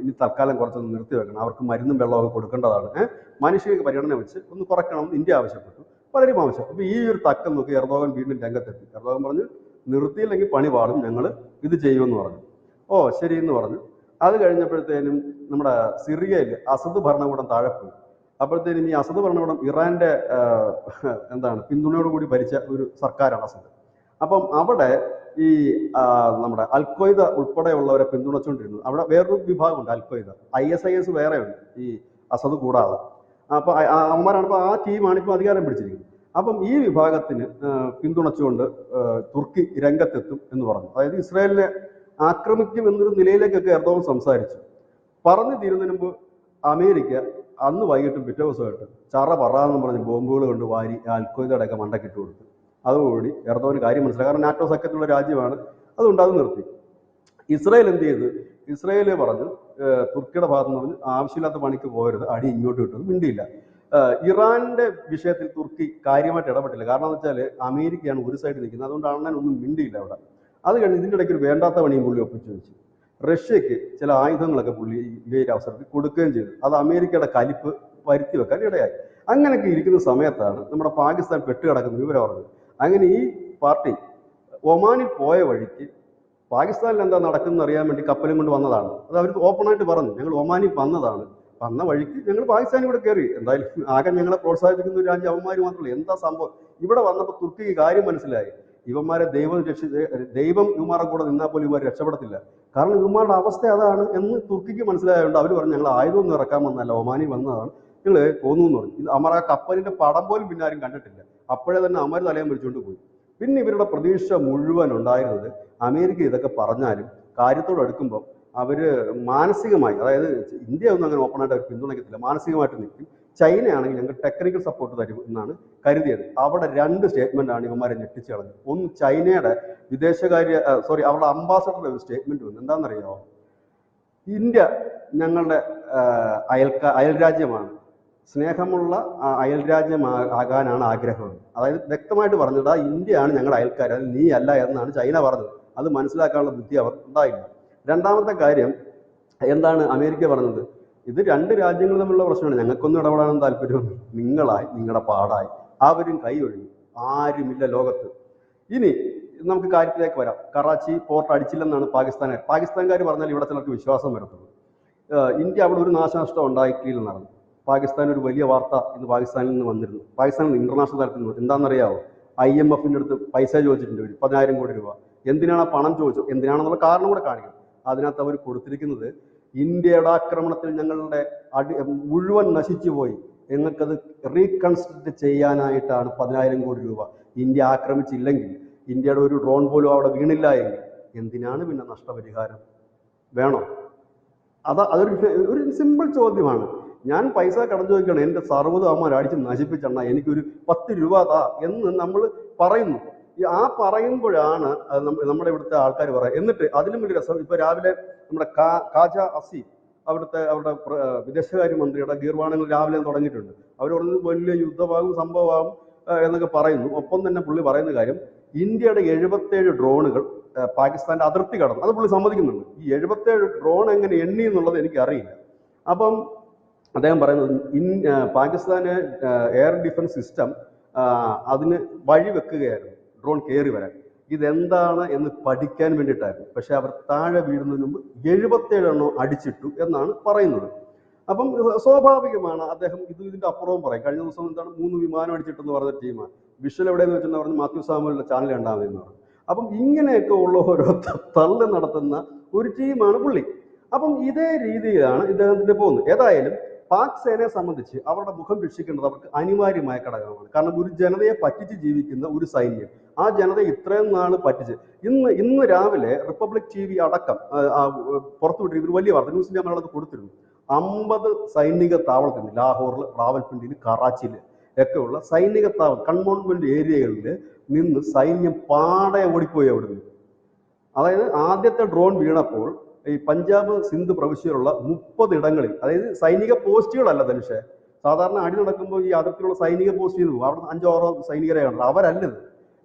ഇനി തൽക്കാലം കുറച്ചൊന്ന് നിർത്തി വെക്കണം, അവർക്ക് മരുന്നും വെള്ളമൊക്കെ കൊടുക്കേണ്ടതാണ്, മാനുഷിക പരിഗണന വെച്ച് ഒന്ന് കുറയ്ക്കണമെന്ന് ഇന്ത്യ ആവശ്യപ്പെട്ടു, പലരും ആവശ്യപ്പെട്ടു. അപ്പോൾ ഈ ഒരു തക്കം നോക്കി എർദോഗൻ വീണ്ടും രംഗത്തെത്തി. എർദോഗൻ പറഞ്ഞു നിർത്തിയില്ലെങ്കിൽ പണി പാടും, ഞങ്ങൾ ഇത് ചെയ്യുമെന്ന് പറഞ്ഞു. ഓ ശരി എന്ന് പറഞ്ഞു. അത് കഴിഞ്ഞപ്പോഴത്തേനും നമ്മുടെ സിറിയയിൽ അസദ് ഭരണകൂടം താഴെ പോയി. അപ്പോഴത്തേനും ഈ അസദ് ഭരണകൂടം ഇറാന്റെ പിന്തുണയോടുകൂടി ഭരിച്ച ഒരു സർക്കാരാണ് അസദ്. അപ്പം അവിടെ ഈ നമ്മുടെ അൽഖ്വയ്ദ ഉൾപ്പെടെയുള്ളവരെ പിന്തുണച്ചുകൊണ്ടിരുന്നു. അവിടെ വേറൊരു വിഭാഗമുണ്ട് അൽഖ്വയ്ദ, ISIS വേറെയുണ്ട് ഈ അസദ് കൂടാതെ. അപ്പോൾ അവന്മാരാണ് ഇപ്പോൾ ആ ടീമാണ് ഇപ്പോൾ അധികാരം പിടിച്ചിരിക്കുന്നത്. അപ്പം ഈ വിഭാഗത്തിന് പിന്തുണച്ചുകൊണ്ട് തുർക്കി രംഗത്തെത്തും എന്ന് പറഞ്ഞു. അതായത് ഇസ്രായേലിനെ ആക്രമിക്കും എന്നൊരു നിലയിലേക്കൊക്കെ എർദോഗൻ സംസാരിച്ചു. പറഞ്ഞു തീരുന്നതിന് മുമ്പ് അമേരിക്ക അന്ന് വൈകിട്ടും പിറ്റേ ദിവസമായിട്ട് ചറ പറയാന്ന് പറഞ്ഞ് ബോംബുകൾ കൊണ്ട് വാരി അൽഖ്വയ്ദയുടെ ഒക്കെ മണ്ടക്കിട്ട് കൊടുത്തു. അതോടുകൂടി എർദോഗന് കാര്യം മനസ്സിലായി, കാരണം നാറ്റോ സഖ്യത്തിലുള്ള രാജ്യമാണ്, അതുകൊണ്ട് അത് നിർത്തി. ഇസ്രായേൽ എന്ത് ചെയ്തു? ഇസ്രായേൽ പറഞ്ഞു തുർക്കിയുടെ ഭാഗത്ത് നിന്ന് ആവശ്യമില്ലാത്ത പണിക്ക് പോകരുത്, അടി ഇങ്ങോട്ട് കിട്ടും, മിണ്ടിയില്ല. ഇറാന്റെ വിഷയത്തിൽ തുർക്കി കാര്യമായിട്ട് ഇടപെട്ടില്ല. കാരണം എന്ന് വെച്ചാൽ അമേരിക്കയാണ് ഒരു സൈഡിൽ നിൽക്കുന്നത്, അതുകൊണ്ട് അണ്ണനൊന്നും മിണ്ടിയില്ല അവിടെ. അത് കഴിഞ്ഞ് ഇതിൻ്റെ ഇടയ്ക്ക് ഒരു വേണ്ടാത്ത പണിയും പുള്ളി ഒപ്പിച്ചു വെച്ചു. റഷ്യക്ക് ചില ആയുധങ്ങളൊക്കെ പുള്ളി ഈ അവസരത്തിൽ കൊടുക്കുകയും ചെയ്തു. അത് അമേരിക്കയുടെ കലിപ്പ് വരുത്തി വെക്കാൻ ഇടയായി. അങ്ങനെയൊക്കെ ഇരിക്കുന്ന സമയത്താണ് നമ്മുടെ പാകിസ്ഥാൻ പെട്ടുകിടക്കുന്ന വിവരം അറിഞ്ഞത്. അങ്ങനെ ഈ പാർട്ടി ഒമാനിൽ പോയ വഴിക്ക് പാകിസ്ഥാനിൽ എന്താ നടക്കുന്നത് അറിയാൻ വേണ്ടി കപ്പലും കൊണ്ട് വന്നതാണ്. അത് അവർ ഓപ്പണായിട്ട് പറഞ്ഞു, ഞങ്ങൾ ഒമാനിൽ വന്നതാണ്, വന്ന വഴിക്ക് ഞങ്ങൾ പാകിസ്ഥാനിൽ കൂടെ കയറി. എന്തായാലും ആകെ ഞങ്ങളെ പ്രോത്സാഹിപ്പിക്കുന്ന ഒരു രാജ്യം അവന്മാർ മാത്രമല്ല, എന്താ സംഭവം. ഇവിടെ വന്നപ്പോൾ തുർക്കിക്ക് കാര്യം മനസ്സിലായി, ഇവന്മാരെ ദൈവം ഇവന്മാരെ കൂടെ നിന്നാൽ പോലും ഇവർ രക്ഷപ്പെടത്തില്ല. കാരണം ഇവന്മാരുടെ അവസ്ഥ അതാണ് എന്ന് തുർക്കിക്ക് മനസ്സിലായതുകൊണ്ട് അവർ പറഞ്ഞു ഞങ്ങൾ ആയുധമൊന്നും ഇറക്കാൻ വന്നല്ല, ഒമാനി വന്നതാണ്, ഞങ്ങൾ പോന്നു എന്ന് പറഞ്ഞു. അമർ ആ കപ്പലിന്റെ പടം പോലും പിന്നെ ആരും കണ്ടിട്ടില്ല. അപ്പോഴേ തന്നെ അമർ തലയം വിളിച്ചുകൊണ്ട് പോയി. പിന്നെ ഇവരുടെ പ്രതീക്ഷ മുഴുവൻ ഉണ്ടായിരുന്നത് അമേരിക്ക ഇതൊക്കെ പറഞ്ഞാലും കാര്യത്തോട് അടുക്കുമ്പോൾ അവര് മാനസികമായി, അതായത് ഇന്ത്യ ഒന്നും അങ്ങനെ ഓപ്പണായിട്ട് അവർ പിന്തുണയ്ക്കത്തില്ല, മാനസികമായിട്ട് നിൽക്കും. ചൈനയാണെങ്കിൽ ഞങ്ങൾ ടെക്നിക്കൽ സപ്പോർട്ട് തരും എന്നാണ് കരുതിയത്. അവിടെ രണ്ട് സ്റ്റേറ്റ്മെന്റാണ് ഇവന്മാരെ ഞെട്ടിച്ച് കളഞ്ഞത്. ഒന്ന് ചൈനയുടെ അവരുടെ അംബാസഡറുടെ ഒരു സ്റ്റേറ്റ്മെന്റ് വന്നു. എന്താണെന്നറിയാമോ? ഇന്ത്യ ഞങ്ങളുടെ അയൽരാജ്യമാണ്, സ്നേഹമുള്ള അയൽരാജ്യമാകാനാണ് ആഗ്രഹം. അതായത് വ്യക്തമായിട്ട് പറഞ്ഞത് ഇന്ത്യയാണ് ഞങ്ങളുടെ അയൽക്കാർ, അത് നീ അല്ല എന്നാണ് ചൈന പറഞ്ഞത്. അത് മനസ്സിലാക്കാനുള്ള ബുദ്ധി അവർ ഉണ്ടായില്ല. രണ്ടാമത്തെ കാര്യം എന്താണ് അമേരിക്ക പറഞ്ഞത്? ഇത് രണ്ട് രാജ്യങ്ങൾ തമ്മിലുള്ള പ്രശ്നമാണ്, ഞങ്ങൾക്കൊന്നും ഇടപെടാനും താല്പര്യമൊന്നും, നിങ്ങളായി നിങ്ങളുടെ പാടായി അവരും കൈ ഒഴിഞ്ഞു, ആരുമില്ല ലോകത്ത്. ഇനി നമുക്ക് കാര്യത്തിലേക്ക് വരാം. കറാച്ചി പോർട്ട് അടിച്ചില്ലെന്നാണ് പാകിസ്ഥാൻകാർ പറഞ്ഞാൽ ഇവിടെ ചിലർക്ക് വിശ്വാസം വരത്തുള്ളൂ. ഇന്ത്യ അവിടെ ഒരു നാശനഷ്ടം ഉണ്ടാക്കിയില്ലെന്നാണ് പാകിസ്ഥാൻ ഒരു വലിയ വാർത്ത ഇന്ന് പാകിസ്ഥാനിൽ നിന്ന് വന്നിരുന്നു. പാകിസ്ഥാനിൽ ഇന്റർനാഷണൽ തലത്തിൽ നിന്ന് എന്താണെന്നറിയാവോ? IMFന്റെ അടുത്ത് പൈസ ചോദിച്ചിട്ടുണ്ട്, 10,000 കോടി രൂപ. എന്തിനാണ് ആ പണം ചോദിച്ചു, എന്തിനാണെന്നുള്ള കാരണം കൂടെ കാണിക്കണം. അതിനകത്ത് അവർ കൊടുത്തിരിക്കുന്നത് ഇന്ത്യയുടെ ആക്രമണത്തിൽ ഞങ്ങളുടെ മുഴുവൻ നശിച്ചു പോയി, ഞങ്ങൾക്കത് റീകൺസ്ട്രക്ട് ചെയ്യാനായിട്ടാണ് 10,000 കോടി രൂപ. ഇന്ത്യ ആക്രമിച്ചില്ലെങ്കിൽ, ഇന്ത്യയുടെ ഒരു ഡ്രോൺ പോലും അവിടെ വീണില്ല എങ്കിൽ എന്തിനാണ് പിന്നെ നഷ്ടപരിഹാരം വേണോ? അതൊരു സിമ്പിൾ ചോദ്യമാണ്. ഞാൻ പൈസ കടം ചോദിക്കണം, എൻ്റെ സർവ്വതും അമ്മ അടിച്ച് നശിപ്പിച്ചെണ്ണ, എനിക്കൊരു 10 രൂപ താ എന്ന് നമ്മൾ പറയുന്നു. ആ പറയുമ്പോഴാണ് നമ്മുടെ ഇവിടുത്തെ ആൾക്കാർ പറയാം. എന്നിട്ട് അതിലും വലിയ രസം, ഇപ്പൊ രാവിലെ നമ്മുടെ ഖാജ അസീം അവരുടെ വിദേശകാര്യമന്ത്രിയുടെ ഗീർവാണങ്ങൾ രാവിലെ തുടങ്ങിയിട്ടുണ്ട്. അവർ പറഞ്ഞത് വലിയ യുദ്ധമാകും, സംഭവമാകും എന്നൊക്കെ പറയുന്നു. ഒപ്പം തന്നെ പുള്ളി പറയുന്ന കാര്യം, ഇന്ത്യയുടെ 77 ഡ്രോണുകൾ പാകിസ്ഥാന്റെ അതിർത്തി കടന്നു. അത് പുള്ളി സമ്മതിക്കുന്നുണ്ട്. ഈ 77 ഡ്രോൺ എങ്ങനെ എണ്ണി എന്നുള്ളത് എനിക്കറിയില്ല. അപ്പം അദ്ദേഹം പറയുന്നത് പാകിസ്ഥാന് എയർ ഡിഫൻസ് സിസ്റ്റം അതിന് വഴിവെക്കുകയായിരുന്നു ഡ്രോൺ കയറി വരാൻ. ഇതെന്താണ് എന്ന് പഠിക്കാൻ വേണ്ടിയിട്ടായിരുന്നു. പക്ഷെ അവർ താഴെ വീഴുന്നതിന് മുമ്പ് 77 എണ്ണം അടിച്ചിട്ടു എന്നാണ് പറയുന്നത്. അപ്പം സ്വാഭാവികമാണ് അദ്ദേഹം ഇതിന്റെ അപ്പുറവും പറയും. കഴിഞ്ഞ ദിവസം എന്താണ് 3 വിമാനം അടിച്ചിട്ടെന്ന് പറഞ്ഞ ടീമാണ്. വിഷ്വൽ എവിടെയെന്ന് വെച്ചാൽ പറഞ്ഞ് മാത്യു സാമുവലിന്റെ ചാനൽ ഉണ്ടാകുമെന്ന് പറഞ്ഞു. അപ്പം ഇങ്ങനെയൊക്കെ ഉള്ള ഓരോ തള്ളി നടത്തുന്ന ഒരു ടീമാണ് പുള്ളി. അപ്പം ഇതേ രീതിയിലാണ് ഇദ്ദേഹത്തിന്റെ പോകുന്നത്. ഏതായാലും പാക് സേനയെ സംബന്ധിച്ച് അവരുടെ മുഖം രക്ഷിക്കേണ്ടത് അവർക്ക് അനിവാര്യമായ ഘടകമാണ്. കാരണം ഒരു ജനതയെ പറ്റിച്ച് ജീവിക്കുന്ന ഒരു സൈന്യം, ആ ജനതയെ ഇത്രയും നാൾ പറ്റിച്ച് ഇന്ന് രാവിലെ റിപ്പബ്ലിക് TV അടക്കം പുറത്തുവിട്ടിരിക്കുന്ന ഒരു വലിയ വാർത്ത ന്യൂസ് ചാനലുകൾ കൊടുത്തിരുന്നു. 50 സൈനിക താവളത്തിൽ നിന്ന് ലാഹോറിൽ, റാവൽപിണ്ടിയിൽ, കറാച്ചിയിൽ ഒക്കെയുള്ള സൈനിക കൺമോൺമെന്റ് ഏരിയകളിൽ നിന്ന് സൈന്യം പാടെ ഓടിപ്പോയി അവിടുന്ന്. അതായത് ആദ്യത്തെ ഡ്രോൺ വീണപ്പോൾ ഈ പഞ്ചാബ് സിന്ധ് പ്രവിശ്യയിലുള്ള 30 ഇടങ്ങളിൽ, അതായത് സൈനിക പോസ്റ്റുകളല്ല ധനുഷേ, സാധാരണ അടി നടക്കുമ്പോൾ ഈ അതിർത്തിയിലുള്ള സൈനിക പോസ്റ്റ് പോകും, അവിടെ 5-6 സൈനികരെ കാണുന്നത്, അവരല്ലത്.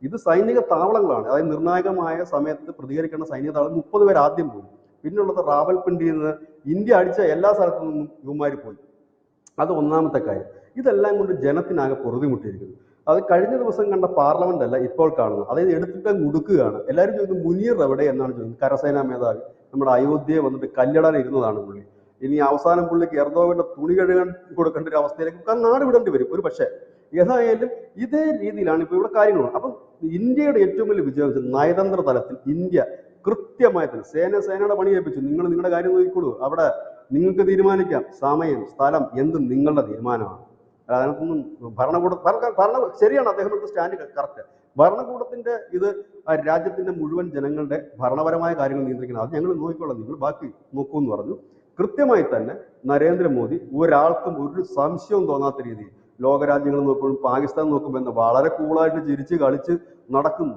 ഇത് സൈനിക താവളങ്ങളാണ്. അതായത് നിർണായകമായ സമയത്ത് പ്രതികരിക്കേണ്ട സൈനിക താവളം 30 പേര് ആദ്യം പോയി. പിന്നുള്ളത് റാവൽപിണ്ടിയിൽ നിന്ന് ഇന്ത്യ അടിച്ച എല്ലാ സ്ഥലത്തു നിന്നും യുവമാർ പോയി. അത് ഒന്നാമത്തെ കാര്യം. ഇതെല്ലാം കൊണ്ട് ജനത്തിനാകെ പൊറുതിമുട്ടിയിരിക്കുന്നു. അത് കഴിഞ്ഞ ദിവസം കണ്ട പാർലമെന്റ് അല്ല ഇപ്പോൾ കാണുന്നത്. അതായത് എടുത്തിട്ട് മുടുക്കുകയാണ്. എല്ലാവരും ചോദിക്കുന്നത് മുനീർ എവിടെ എന്നാണ് ചോദിക്കുന്നത്. കരസേനാ മേധാവി നമ്മുടെ അയോധ്യയെ വന്നിട്ട് കല്ലിടാൻ ഇരുന്നതാണ് പുള്ളി. ഇനി അവസാനം പുള്ളിക്ക് എർദോഗന്റെ തുണി കഴുകാൻ കൊടുക്കേണ്ട ഒരു അവസ്ഥയിലേക്ക് നാട് വിടേണ്ടി വരും ഒരു പക്ഷേ. ഏതായാലും ഇതേ രീതിയിലാണ് ഇപ്പോൾ ഇവിടെ കാര്യങ്ങൾ. അപ്പം ഇന്ത്യയുടെ ഏറ്റവും വലിയ വിജയം നയതന്ത്ര തലത്തിൽ ഇന്ത്യ കൃത്യമായി തന്നെ സേനയുടെ പണി ഏൽപ്പിച്ചു. നിങ്ങൾ നിങ്ങളുടെ കാര്യം നോക്കിക്കോളൂ, അവിടെ നിങ്ങൾക്ക് തീരുമാനിക്കാം, സമയം സ്ഥലം എന്തും നിങ്ങളുടെ തീരുമാനമാണ്. അതിനകത്തൊന്നും ശരിയാണ്, അദ്ദേഹം എടുത്ത സ്റ്റാൻഡ് കറക്റ്റ്. ഭരണകൂടത്തിന്റെ ഇത് രാജ്യത്തിന്റെ മുഴുവൻ ജനങ്ങളുടെ ഭരണപരമായ കാര്യങ്ങൾ നിയന്ത്രിക്കണം. അത് ഞങ്ങൾ നോക്കിക്കൊള്ളാം, നിങ്ങൾ ബാക്കി നോക്കൂ എന്ന് പറഞ്ഞു. കൃത്യമായി തന്നെ നരേന്ദ്രമോദി ഒരാൾക്കും ഒരു സംശയവും തോന്നാത്ത രീതിയിൽ ലോകരാജ്യങ്ങൾ നോക്കുമ്പോഴും പാകിസ്ഥാൻ നോക്കുമ്പോൾ എന്താ വളരെ കൂളായിട്ട് ചിരിച്ച് കളിച്ച് നടക്കുന്നു.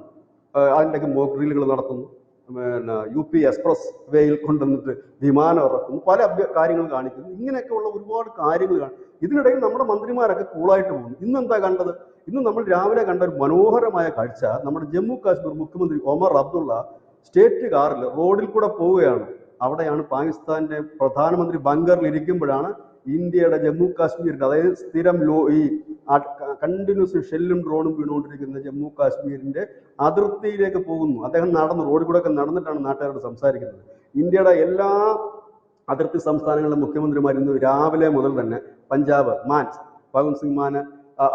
അതിൻ്റെയൊക്കെ മോക്ക് ഡ്രില്ലുകൾ നടത്തുന്നു. പിന്നെ UP എക്സ്പ്രസ് വേയിൽ കൊണ്ടുവന്നിട്ട് വിമാനം ഇറക്കുന്നു, പല കാര്യങ്ങൾ കാണിക്കുന്നു. ഇങ്ങനെയൊക്കെയുള്ള ഒരുപാട് കാര്യങ്ങൾ കാണും. ഇതിനിടയിൽ നമ്മുടെ മന്ത്രിമാരൊക്കെ കൂളായിട്ട് പോകുന്നു. ഇന്നെന്താ കണ്ടത്? ഇന്ന് നമ്മൾ രാവിലെ കണ്ട ഒരു മനോഹരമായ കാഴ്ച, നമ്മുടെ ജമ്മു കാശ്മീർ മുഖ്യമന്ത്രി ഒമർ അബ്ദുള്ള സ്റ്റേറ്റ് കാറിൽ റോഡിൽ കൂടെ പോവുകയാണ്. അവിടെയാണ് പാകിസ്ഥാന്റെ പ്രധാനമന്ത്രി ബങ്കറിൽ ഇരിക്കുമ്പോഴാണ് ഇന്ത്യയുടെ ജമ്മു കാശ്മീരിന്റെ, അതായത് സ്ഥിരം ഈ കണ്ടിന്യൂസ് ഷെല്ലും ഡ്രോണും വീണുകൊണ്ടിരിക്കുന്ന ജമ്മു കാശ്മീരിന്റെ അതിർത്തിയിലേക്ക് പോകുന്നു. അദ്ദേഹം നടന്ന് റോഡിൽ കൂടെ ഒക്കെ നടന്നിട്ടാണ് നാട്ടുകാരോട് സംസാരിക്കുന്നത്. ഇന്ത്യയുടെ എല്ലാ അതിർത്തി സംസ്ഥാനങ്ങളിലെ മുഖ്യമന്ത്രിമാർ ഇന്ന് രാവിലെ മുതൽ തന്നെ പഞ്ചാബ് ഭഗവത് സിംഗ് മാന്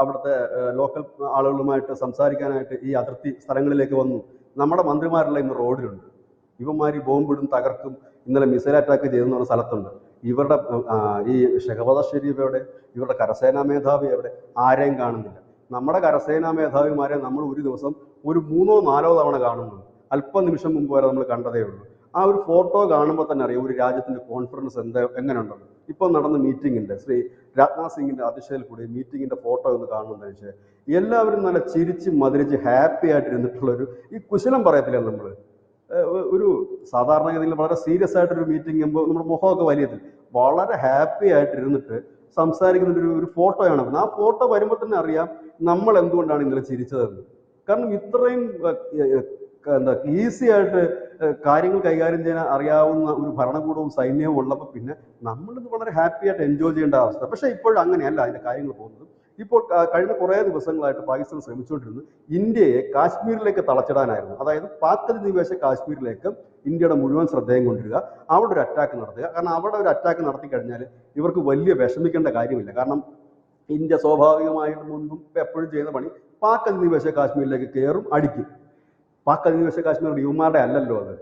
അവിടുത്തെ ലോക്കൽ ആളുകളുമായിട്ട് സംസാരിക്കാനായിട്ട് ഈ അതിർത്തി സ്ഥലങ്ങളിലേക്ക് വന്നു. നമ്മുടെ മന്ത്രിമാരെല്ലാം ഇന്ന് റോഡിലുണ്ട്. ഇവന്മാർ ബോംബിടും, തകർക്കും. ഇന്നലെ മിസൈൽ അറ്റാക്ക് ചെയ്തെന്ന് പറഞ്ഞ സ്ഥലത്തുണ്ട്. ഇവരുടെ ഈ ഷഹബാദ് ഷെരീഫ് എവിടെ? ഇവരുടെ കരസേനാ മേധാവി എവിടെ? ആരെയും കാണുന്നില്ല. നമ്മുടെ കരസേനാ മേധാവിമാരെ നമ്മൾ ഒരു ദിവസം ഒരു 3-4 തവണ കാണുന്നുണ്ട്. അല്പനിമിഷം മുമ്പ് വരെ നമ്മൾ കണ്ടതേ ഉള്ളൂ. ആ ഒരു ഫോട്ടോ കാണുമ്പോൾ തന്നെ അറിയാം ഒരു രാജ്യത്തിന്റെ കോൺഫിഡൻസ് എങ്ങനെ ഉണ്ടെന്ന്. ഇപ്പോൾ നടന്ന മീറ്റിംഗിന്റെ ശ്രീ രാജ്നാഥ് സിംഗിന്റെ അധ്യക്ഷതയിൽ കൂടി മീറ്റിംഗിന്റെ ഫോട്ടോ ഒന്ന് കാണുന്നതെന്ന് വെച്ചാൽ എല്ലാവരും നല്ല ചിരിച്ച് മധുരിച്ച് ഹാപ്പി ആയിട്ടിരുന്നിട്ടുള്ളൊരു ഈ കുശലം പറയത്തില്ല നമ്മൾ. ഒരു സാധാരണഗതിയിൽ വളരെ സീരിയസ് ആയിട്ടൊരു മീറ്റിംഗ് ചെയ്യുമ്പോൾ നമ്മുടെ മുഖമൊക്കെ വലിയത് വളരെ ഹാപ്പി ആയിട്ടിരുന്നിട്ട് സംസാരിക്കുന്ന ഒരു ഫോട്ടോയാണ്. ആ ഫോട്ടോ വരുമ്പോൾ തന്നെ അറിയാം നമ്മൾ എന്തുകൊണ്ടാണ് ഇന്നലെ ചിരിച്ചതെന്ന്. കാരണം ഇത്രയും ഈസി ആയിട്ട് കാര്യങ്ങൾ കൈകാര്യം ചെയ്യാൻ അറിയാവുന്ന ഒരു ഭരണകൂടവും സൈന്യവും ഉള്ളപ്പോൾ പിന്നെ നമ്മളിത് വളരെ ഹാപ്പി ആയിട്ട് എൻജോയ് ചെയ്യേണ്ട അവസ്ഥ. പക്ഷേ ഇപ്പോഴും അങ്ങനെയല്ല അതിന്റെ കാര്യങ്ങൾ പോകുന്നത്. ഇപ്പോൾ കഴിഞ്ഞ കുറേ ദിവസങ്ങളായിട്ട് പാകിസ്ഥാൻ ശ്രമിച്ചുകൊണ്ടിരുന്നത് ഇന്ത്യയെ കാശ്മീരിലേക്ക് തളച്ചിടാനായിരുന്നു. അതായത് പാക് അധിനിവേശ കാശ്മീരിലേക്ക് ഇന്ത്യയുടെ മുഴുവൻ ശ്രദ്ധയും കൊണ്ടുവരിക, അവിടെ ഒരു അറ്റാക്ക് നടത്തുക. കാരണം അവിടെ ഒരു അറ്റാക്ക് നടത്തി കഴിഞ്ഞാൽ ഇവർക്ക് വലിയ വിഷമിക്കേണ്ട കാര്യമില്ല. കാരണം ഇന്ത്യ സ്വാഭാവികമായിട്ട് മുൻപും എപ്പോഴും ചെയ്യുന്ന പണി പാക് അധിനിവേശ കാശ്മീരിലേക്ക് കയറും, അടിക്കും. പാക് അധിനിവേശ കാശ്മീർ യുവമാരുടെ അല്ലല്ലോ അത്.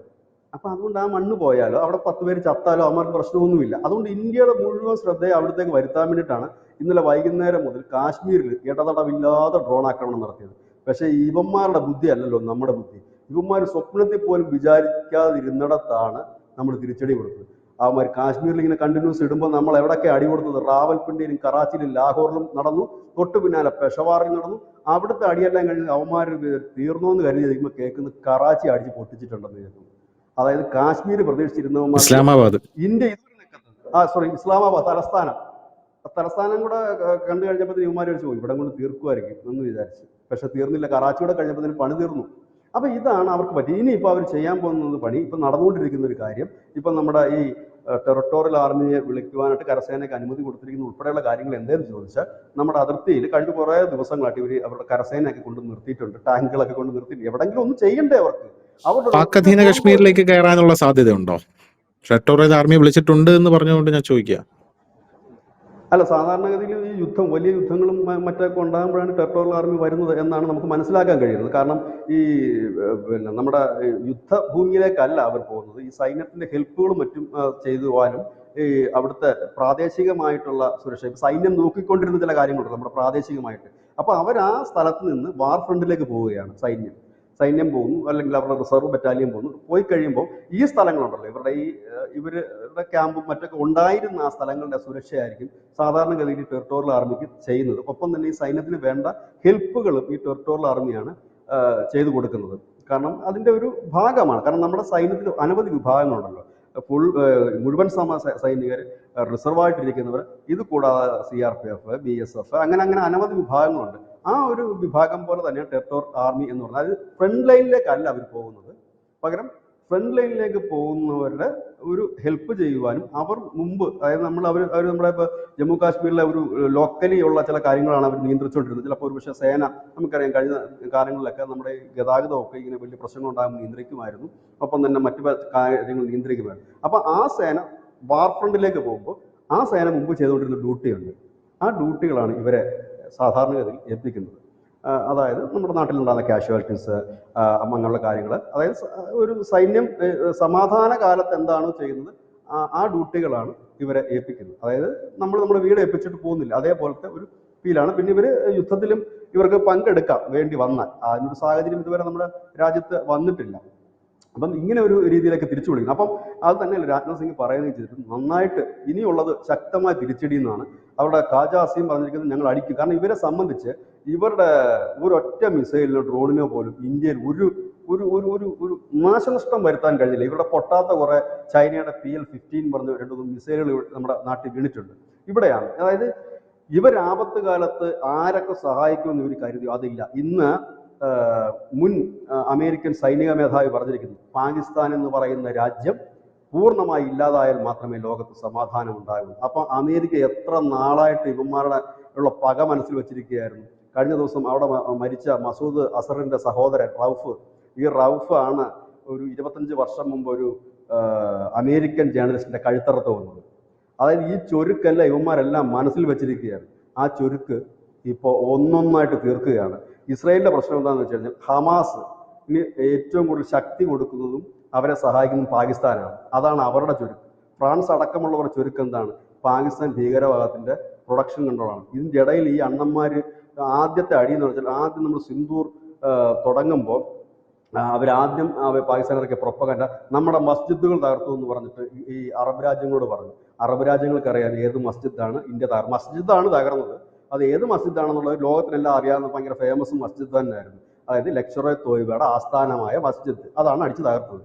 അപ്പൊ അതുകൊണ്ട് ആ മണ്ണ് പോയാലോ അവിടെ 10 പേര് ചത്താലോ അവർക്ക് പ്രശ്നമൊന്നുമില്ല. അതുകൊണ്ട് ഇന്ത്യയുടെ മുഴുവൻ ശ്രദ്ധയെ അവിടത്തേക്ക് വരുത്താൻ വേണ്ടിയിട്ടാണ് ഇന്നലെ വൈകുന്നേരം മുതൽ കാശ്മീരിൽ ഇടതടവില്ലാതെ ഡ്രോൺ ആക്രമണം നടത്തിയത്. പക്ഷേ ഇവന്മാരുടെ ബുദ്ധി അല്ലല്ലോ നമ്മുടെ ബുദ്ധി. ഇവന്മാർ സ്വപ്നത്തിൽ പോലും വിചാരിക്കാതിരുന്നിടത്താണ് നമ്മൾ തിരിച്ചടി കൊടുത്തത്. അവന്മാർ കാശ്മീരിൽ ഇങ്ങനെ കണ്ടിന്യൂസ് ഇടുമ്പോൾ നമ്മൾ എവിടെയൊക്കെ അടി കൊടുത്തത്? റാവൽപിണ്ടിയിലും കറാച്ചിയിലും ലാഹോറിലും നടന്നു, തൊട്ടു പിന്നാലെ പെഷവാറിൽ നടന്നു. അവിടുത്തെ അടിയെല്ലാം കഴിഞ്ഞ് അവന്മാർ തീർന്നോന്ന് കരുതി കഴിയുമ്പോൾ കേൾക്കുന്നത് കറാച്ചി അടിച്ച് പൊട്ടിച്ചിട്ടുണ്ടെന്ന് കേൾക്കുന്നു. അതായത് കാശ്മീർ പ്രതീക്ഷിച്ചിരുന്നവന്മാർ ഇസ്ലാമാബാദ് ഇന്ത്യ ഇസ്ലാമാബാദ് തലസ്ഥാനം കൂടെ കണ്ടു കഴിഞ്ഞപ്പോൾ ഇവന്മാർ വെച്ച് പോയി ഇവിടെ കൊണ്ട് തീർക്കുമായിരിക്കും എന്ന് വിചാരിച്ചു. പക്ഷെ തീർന്നില്ല. കറാച്ചി കൂടെ കഴിഞ്ഞപ്പോൾ പണി തീർന്നു. അപ്പൊ ഇതാണ് അവർക്ക് പറ്റി. ഇനിയിപ്പോൾ അവർ ചെയ്യാൻ പോകുന്നത് പണി, ഇപ്പൊ നടന്നുകൊണ്ടിരിക്കുന്ന ഒരു കാര്യം, ഇപ്പൊ നമ്മുടെ ഈ ടെറിട്ടോറിയൽ ആർമിയെ വിളിക്കുവാനായിട്ട് കരസേനയ്ക്ക് അനുമതി കൊടുത്തിരിക്കുന്ന ഉൾപ്പെടെയുള്ള കാര്യങ്ങൾ എന്തെന്ന് ചോദിച്ചാൽ നമ്മുടെ അതിർത്തിയിൽ കഴിഞ്ഞ കുറേ ദിവസങ്ങളായിട്ട് ഇവർ അവരുടെ കരസേനയൊക്കെ കൊണ്ട് നിർത്തിയിട്ടുണ്ട്, ടാങ്കുകളൊക്കെ കൊണ്ട് നിർത്തിയിട്ടുണ്ട്. എവിടെങ്കിലും ഒന്നും ചെയ്യണ്ടേ അവർക്ക്? പാക് അധീന കശ്മീരിലേക്ക് കയറാനുള്ള സാധ്യതയുണ്ടോ? ടെറിട്ടോറിയൽ ആർമി വിളിച്ചിട്ടുണ്ട് എന്ന് പറഞ്ഞുകൊണ്ട് ഞാൻ ചോദിക്കുക. അല്ല, സാധാരണഗതിയിൽ ഈ വലിയ യുദ്ധങ്ങളും മറ്റൊക്കെ ഉണ്ടാകുമ്പോഴാണ് ടെറിട്ടോറിയൽ ആർമി വരുന്നത് എന്നാണ് നമുക്ക് മനസ്സിലാക്കാൻ കഴിയുന്നത്. കാരണം ഈ നമ്മുടെ യുദ്ധഭൂമിയിലേക്കല്ല അവർ പോകുന്നത്. ഈ സൈന്യത്തിന്റെ ഹെൽപ്പുകളും മറ്റും ചെയ്തു പോകാനും ഈ അവിടുത്തെ പ്രാദേശികമായിട്ടുള്ള സുരക്ഷ, സൈന്യം നോക്കിക്കൊണ്ടിരുന്ന ചില കാര്യങ്ങളുണ്ട് നമ്മുടെ പ്രാദേശികമായിട്ട്. അപ്പൊ അവർ ആ സ്ഥലത്ത് നിന്ന് വാർ ഫ്രണ്ടിലേക്ക് പോവുകയാണ്. സൈന്യം പോകുന്നു, അല്ലെങ്കിൽ അവരുടെ റിസർവ് ബറ്റാലിയൻ പോകുന്നു. പോയി കഴിയുമ്പോൾ ഈ സ്ഥലങ്ങളുണ്ടല്ലോ, ഇവരുടെ ക്യാമ്പും മറ്റൊക്കെ ഉണ്ടായിരുന്ന ആ സ്ഥലങ്ങളുടെ സുരക്ഷയായിരിക്കും സാധാരണഗതിയിൽ ടെറിട്ടോറിയൽ ആർമിക്ക് ചെയ്യുന്നത്. ഒപ്പം തന്നെ ഈ സൈന്യത്തിന് വേണ്ട ഹെൽപ്പുകളും ഈ ടെറിട്ടോറിയൽ ആർമിയാണ് ചെയ്തു കൊടുക്കുന്നത്. കാരണം അതിന്റെ ഒരു ഭാഗമാണ്. കാരണം നമ്മുടെ സൈന്യത്തിൽ അനവധി വിഭാഗങ്ങളുണ്ടല്ലോ. മുഴുവൻ സൈനികർ, റിസർവായിട്ടിരിക്കുന്നവർ, ഇത് കൂടാതെ CRPF, BSF, അങ്ങനെ അനവധി വിഭാഗങ്ങളുണ്ട്. ആ ഒരു വിഭാഗം പോലെ തന്നെയാണ് ടെറിട്ടോറിയൽ ആർമി എന്ന് പറഞ്ഞാൽ. അത് ഫ്രണ്ട് ലൈനിലേക്കല്ല അവർ പോകുന്നത്, പകരം ഫ്രണ്ട് ലൈനിലേക്ക് പോകുന്നവരുടെ ഒരു ഹെൽപ്പ് ചെയ്യുവാനും അവർ മുമ്പ്, അതായത് അവർ നമ്മുടെ ഇപ്പോൾ ജമ്മു കാശ്മീരിലെ ഒരു ലോക്കലി ഉള്ള ചില കാര്യങ്ങളാണ് അവർ നിയന്ത്രിച്ചുകൊണ്ടിരുന്നത്. ചിലപ്പോൾ ഒരു പക്ഷേ സേന, നമുക്കറിയാം കഴിഞ്ഞ കാലങ്ങളിലൊക്കെ നമ്മുടെ ഗതാഗതമൊക്കെ ഇങ്ങനെ വലിയ പ്രശ്നങ്ങളുണ്ടാകുമ്പോൾ നിയന്ത്രിക്കുമായിരുന്നു, ഒപ്പം തന്നെ മറ്റു കാര്യങ്ങൾ നിയന്ത്രിക്കുമായിരുന്നു. അപ്പം ആ സേന വാർ ഫ്രണ്ടിലേക്ക് പോകുമ്പോൾ ആ സേന മുമ്പ് ചെയ്തുകൊണ്ടിരുന്ന ഡ്യൂട്ടിയുണ്ട്. ആ ഡ്യൂട്ടികളാണ് ഇവരെ സാധാരണഗതിയിൽ ഏൽപ്പിക്കുന്നത്. അതായത് നമ്മുടെ നാട്ടിലുണ്ടാകുന്ന കാഷ്വാലിറ്റീസ്, അങ്ങനെയുള്ള കാര്യങ്ങൾ, അതായത് ഒരു സൈന്യം സമാധാന കാലത്ത് എന്താണോ ചെയ്യുന്നത് ആ ഡ്യൂട്ടികളാണ് ഇവരെ ഏൽപ്പിക്കുന്നത്. അതായത് നമ്മുടെ വീട് ഏൽപ്പിച്ചിട്ട് പോകുന്നില്ല, അതേപോലത്തെ ഒരു ഫീലാണ്. പിന്നെ ഇവർ യുദ്ധത്തിലും ഇവർക്ക് പങ്കെടുക്കാം വേണ്ടി വന്നാൽ, അതിനൊരു സാഹചര്യം ഇതുവരെ നമ്മുടെ രാജ്യത്ത് വന്നിട്ടില്ല. അപ്പം ഇങ്ങനെ ഒരു രീതിയിലേക്ക് തിരിച്ചു വിളിക്കുന്നു. അപ്പം അത് തന്നെയല്ല രാജ്നാഥ് സിംഗ് പറയുന്നത് ചെയ്തിട്ട് നന്നായിട്ട് ഇനിയുള്ളത് ശക്തമായ തിരിച്ചടി എന്നാണ് അവരുടെ ഖാജ അസീം പറഞ്ഞിരിക്കുന്നത്. ഞങ്ങൾ അടിക്കും. കാരണം ഇവരെ സംബന്ധിച്ച് ഇവരുടെ ഒരൊറ്റ മിസൈലിനോ ഡ്രോണിനോ പോലും ഇന്ത്യയിൽ ഒരു ഒരു ഒരു ഒരു ഒരു നാശനഷ്ടം വരുത്താൻ കഴിഞ്ഞില്ല. ഇവരുടെ പൊട്ടാത്ത കുറെ ചൈനയുടെ PL-15 പറഞ്ഞ 2 മിസൈലുകൾ നമ്മുടെ നാട്ടിൽ വീണിട്ടുണ്ട്. ഇവിടെയാണ്, അതായത് ഇവരാപത്ത് കാലത്ത് ആരൊക്കെ സഹായിക്കുമെന്ന് ഇവർ കരുതി അതില്ല. ഇന്ന് മുൻ അമേരിക്കൻ സൈനിക മേധാവി പറഞ്ഞിരിക്കുന്നു, പാകിസ്ഥാൻ എന്ന് പറയുന്ന രാജ്യം പൂർണ്ണമായി ഇല്ലാതായാൽ മാത്രമേ ലോകത്ത് സമാധാനം ഉണ്ടാകൂ. അപ്പം അമേരിക്ക എത്ര നാളായിട്ട് ഇവന്മാരുടെ ഉള്ള പക മനസ്സിൽ വെച്ചിരിക്കുകയായിരുന്നു. കഴിഞ്ഞ ദിവസം അവിടെ മരിച്ച മസൂദ് അസറിന്റെ സഹോദരൻ റൌഫ്, ഈ റൌഫ് ആണ് ഒരു 25 വർഷം മുമ്പ് ഒരു അമേരിക്കൻ ജേർണലിസ്റ്റിന്റെ കഴുത്തറത്ത് വന്നത്. അതായത് ഈ ചൊരുക്കല്ല ഇവന്മാരെല്ലാം മനസ്സിൽ വെച്ചിരിക്കുകയാണ്. ആ ചൊരുക്ക് ഇപ്പോൾ ഒന്നൊന്നായിട്ട് തീർക്കുകയാണ്. ഇസ്രായേലിന്റെ പ്രശ്നം എന്താണെന്ന് വെച്ച് കഴിഞ്ഞാൽ, ഹമാസ് ഇനി ഏറ്റവും കൂടുതൽ ശക്തി കൊടുക്കുന്നതും അവരെ സഹായിക്കുന്നതും പാകിസ്ഥാനാണ്. അതാണ് അവരുടെ ചുരുക്ക്. ഫ്രാൻസ് അടക്കമുള്ളവരുടെ ചുരുക്ക് എന്താണ്? പാകിസ്ഥാൻ ഭീകരവാദത്തിന്റെ പ്രൊഡക്ഷൻ കൺട്രോളാണ്. ഇതിൻ്റെ ഇടയിൽ ഈ അണ്ണന്മാർ ആദ്യത്തെ അടി എന്ന് വെച്ചാൽ, ആദ്യം നമ്മൾ സിന്ദൂർ തുടങ്ങുമ്പോൾ അവരാദ്യം പാകിസ്ഥാനിറക്കിയ പ്രൊപ്പഗൻഡ നമ്മുടെ മസ്ജിദുകൾ തകർത്തു എന്ന് പറഞ്ഞിട്ട് ഈ അറബ് രാജ്യങ്ങളോട് പറഞ്ഞു. അറബ് രാജ്യങ്ങൾക്കറിയാം ഏത് മസ്ജിദാണ് ഇന്ത്യ മസ്ജിദാണ് തകർന്നത്. അത് ഏത് മസ്ജിദാണെന്നുള്ളത് ലോകത്തിനെല്ലാം അറിയാവുന്ന ഭയങ്കര ഫേമസ് മസ്ജിദ് തന്നെയായിരുന്നു. അതായത് ലക്ഷറെ തോയ്ബയുടെ ആസ്ഥാനമായ മസ്ജിദ്, അതാണ് അടിച്ചു തകർത്തത്.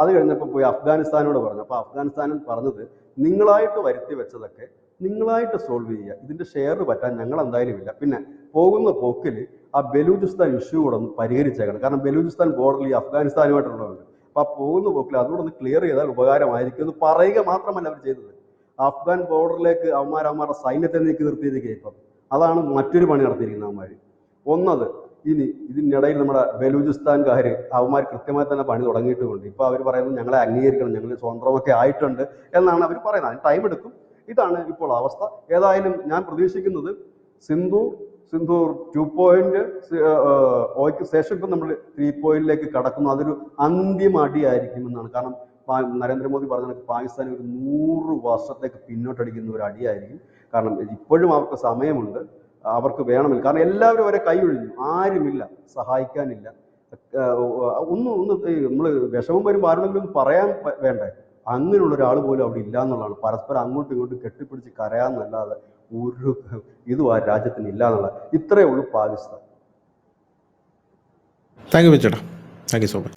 അത് കഴിഞ്ഞപ്പോൾ പോയി അഫ്ഗാനിസ്ഥാനോട് പറഞ്ഞു. അപ്പോൾ അഫ്ഗാനിസ്ഥാനും പറഞ്ഞത്, നിങ്ങളായിട്ട് വരുത്തി വെച്ചതൊക്കെ നിങ്ങളായിട്ട് സോൾവ് ചെയ്യുക, ഇതിന്റെ ഷെയർ പറ്റാൻ ഞങ്ങൾ എന്തായാലും ഇല്ല. പിന്നെ പോകുന്ന പോക്കിൽ ആ ബലൂചിസ്ഥാൻ ഇഷ്യൂ കൂടെ ഒന്ന് പരിഹരിച്ചേക്കണം. കാരണം ബലൂചിസ്ഥാൻ ബോർഡറിൽ ഈ അഫ്ഗാനിസ്ഥാനുമായിട്ടുള്ളതുണ്ട്. അപ്പോൾ ആ പോകുന്ന പോക്കിൽ അതുകൂടെ ഒന്ന് ക്ലിയർ ചെയ്താൽ ഉപകാരമായിരിക്കും എന്ന് പറയുക മാത്രമല്ല അവർ ചെയ്തത്. അഫ്ഗാൻ ബോർഡറിലേക്ക് അവന്മാരുടെ സൈന്യത്തെ നീക്കി നിർത്തിയിരിക്കുക. ഇപ്പം അതാണ് മറ്റൊരു പണി നടത്തിയിരിക്കുന്നത് അവന്മാർ. ഒന്നത്, ഇനി ഇതിനിടയിൽ നമ്മുടെ ബലൂചിസ്ഥാൻകാർ അവന്മാർ കൃത്യമായി തന്നെ പണി തുടങ്ങിയിട്ടുമുണ്ട്. ഇപ്പോൾ അവർ പറയുന്നത് ഞങ്ങളെ അംഗീകരിക്കണം, ഞങ്ങൾ സ്വതന്ത്രമൊക്കെ ആയിട്ടുണ്ട് എന്നാണ് അവർ പറയുന്നത്. അതിന് ടൈം എടുക്കും. ഇതാണ് ഇപ്പോൾ അവസ്ഥ. ഏതായാലും ഞാൻ പ്രതീക്ഷിക്കുന്നത് സിന്ധൂർ 2.0 ശേഷം ഇപ്പം നമ്മൾ 3.0 കടക്കുന്നു. അതൊരു അന്തിമ അടിയായിരിക്കും എന്നാണ്. കാരണം നരേന്ദ്രമോദി പറഞ്ഞ പാകിസ്ഥാൻ ഒരു 100 വർഷത്തേക്ക് പിന്നോട്ടടിക്കുന്ന ഒരു അടിയായിരിക്കും. കാരണം ഇപ്പോഴും അവർക്ക് സമയമുണ്ട്, അവർക്ക് വേണമില്ല. കാരണം എല്ലാവരും അവരെ കൈയൊഴിഞ്ഞു, ആരുമില്ല, സഹായിക്കാനില്ല. നമ്മൾ വിഷമം വരുമ്പോൾ ആരുടെങ്കിലും പറയാൻ വേണ്ടേ? അങ്ങനെയുള്ള ഒരാൾ പോലും അവിടെ ഇല്ല എന്നുള്ളതാണ്. പരസ്പരം അങ്ങോട്ടും ഇങ്ങോട്ടും കെട്ടിപ്പിടിച്ച് കരയാന്നല്ലാതെ ഒരു ഇതും ആ രാജ്യത്തിന് ഇല്ല എന്നുള്ളത്. ഇത്രയേ ഉള്ളൂ പാകിസ്ഥാൻ. താങ്ക് യു ചേട്ടാ, താങ്ക് യു സോ മച്ച്.